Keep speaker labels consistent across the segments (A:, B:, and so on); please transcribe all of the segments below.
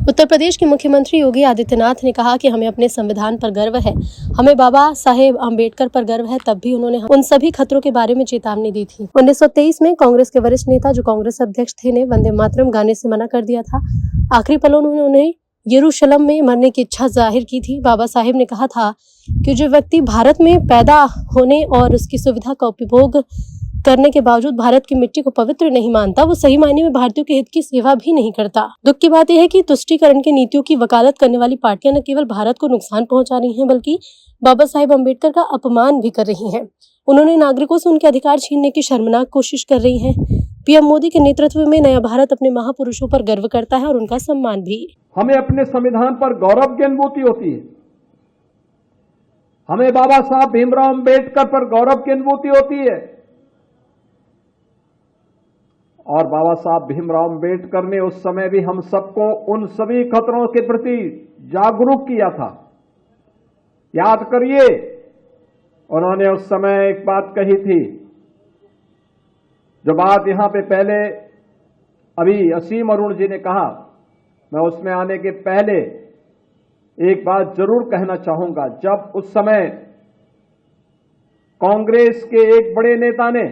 A: उत्तर प्रदेश के मुख्यमंत्री योगी आदित्यनाथ ने कहा कि हमें अपने संविधान पर गर्व है। हमें बाबा साहेब अम्बेडकर पर गर्व है। तब भी उन्होंने उन सभी खतरों के बारे में चेतावनी दी थी। 1923 में कांग्रेस के वरिष्ठ नेता, जो कांग्रेस अध्यक्ष थे, ने वंदे मातरम गाने से मना कर दिया था। आखिरी पलों में उन्हें यरूशलेम में मरने की इच्छा जाहिर की थी। बाबा साहेब ने कहा था कि जो व्यक्ति भारत में पैदा होने और उसकी सुविधा का उपभोग करने के बावजूद भारत की मिट्टी को पवित्र नहीं मानता, वो सही मायने में भारतीयों के हित की सेवा भी नहीं करता। दुख की बात यह है कि तुष्टीकरण की नीतियों की वकालत करने वाली पार्टियां न केवल भारत को नुकसान पहुंचा रही हैं, बल्कि बाबा साहेब अम्बेडकर का अपमान भी कर रही हैं। उन्होंने नागरिकों से उनके अधिकार छीनने की शर्मनाक कोशिश कर रही हैं। पीएम मोदी के नेतृत्व में नया भारत अपने महापुरुषों पर गर्व करता है और उनका सम्मान भी।
B: हमें अपने संविधान पर गौरव की अनुभूति होती है। हमें बाबा साहब भीमराव अम्बेडकर पर गौरव की अनुभूति होती है। और बाबा साहब भीमराव अम्बेडकर ने उस समय भी हम सबको उन सभी खतरों के प्रति जागरूक किया था। याद करिए, उन्होंने उस समय एक बात कही थी, जो बात यहां पे पहले अभी असीम अरुण जी ने कहा, मैं उसमें आने के पहले एक बात जरूर कहना चाहूंगा। जब उस समय कांग्रेस के एक बड़े नेता ने,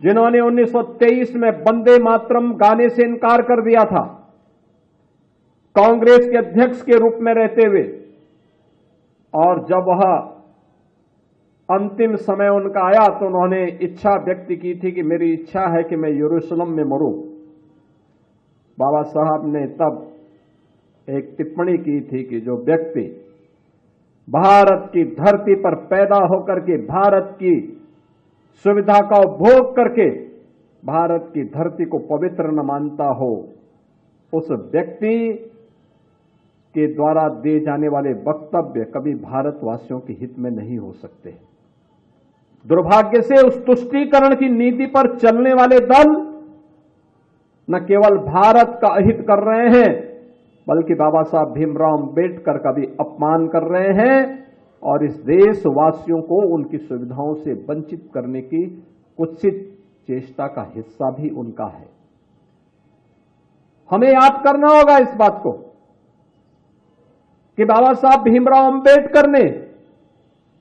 B: जिन्होंने 1923 में वंदे मातरम गाने से इनकार कर दिया था, कांग्रेस के अध्यक्ष के रूप में रहते हुए, और जब वह अंतिम समय उनका आया तो उन्होंने इच्छा व्यक्त की थी कि मेरी इच्छा है कि मैं यरूशलेम में मरूं। बाबा साहब ने तब एक टिप्पणी की थी कि जो व्यक्ति भारत की धरती पर पैदा होकर के भारत की सुविधा का उपभोग करके भारत की धरती को पवित्र न मानता हो, उस व्यक्ति के द्वारा दिए जाने वाले वक्तव्य कभी भारतवासियों के हित में नहीं हो सकते। दुर्भाग्य से उस तुष्टीकरण की नीति पर चलने वाले दल न केवल भारत का अहित कर रहे हैं, बल्कि बाबा साहब भीमराव अम्बेडकर का भी अपमान कर रहे हैं और इस देशवासियों को उनकी सुविधाओं से वंचित करने की कुत्सित चेष्टा का हिस्सा भी उनका है। हमें याद करना होगा इस बात को कि बाबा साहब भीमराव अम्बेडकर ने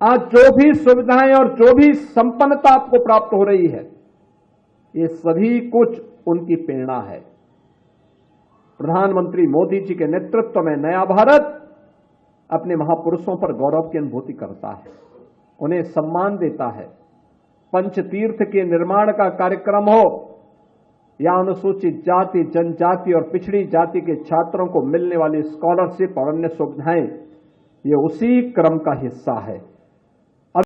B: आज जो भी सुविधाएं और जो भी संपन्नता आपको प्राप्त हो रही है, ये सभी कुछ उनकी प्रेरणा है। प्रधानमंत्री मोदी जी के नेतृत्व में नया भारत अपने महापुरुषों पर गौरव की अनुभूति करता है, उन्हें सम्मान देता है। पंचतीर्थ के निर्माण का कार्यक्रम हो या अनुसूचित जाति, जनजाति और पिछड़ी जाति के छात्रों को मिलने वाली स्कॉलरशिप और अन्य सुविधाएं, ये उसी क्रम का हिस्सा है।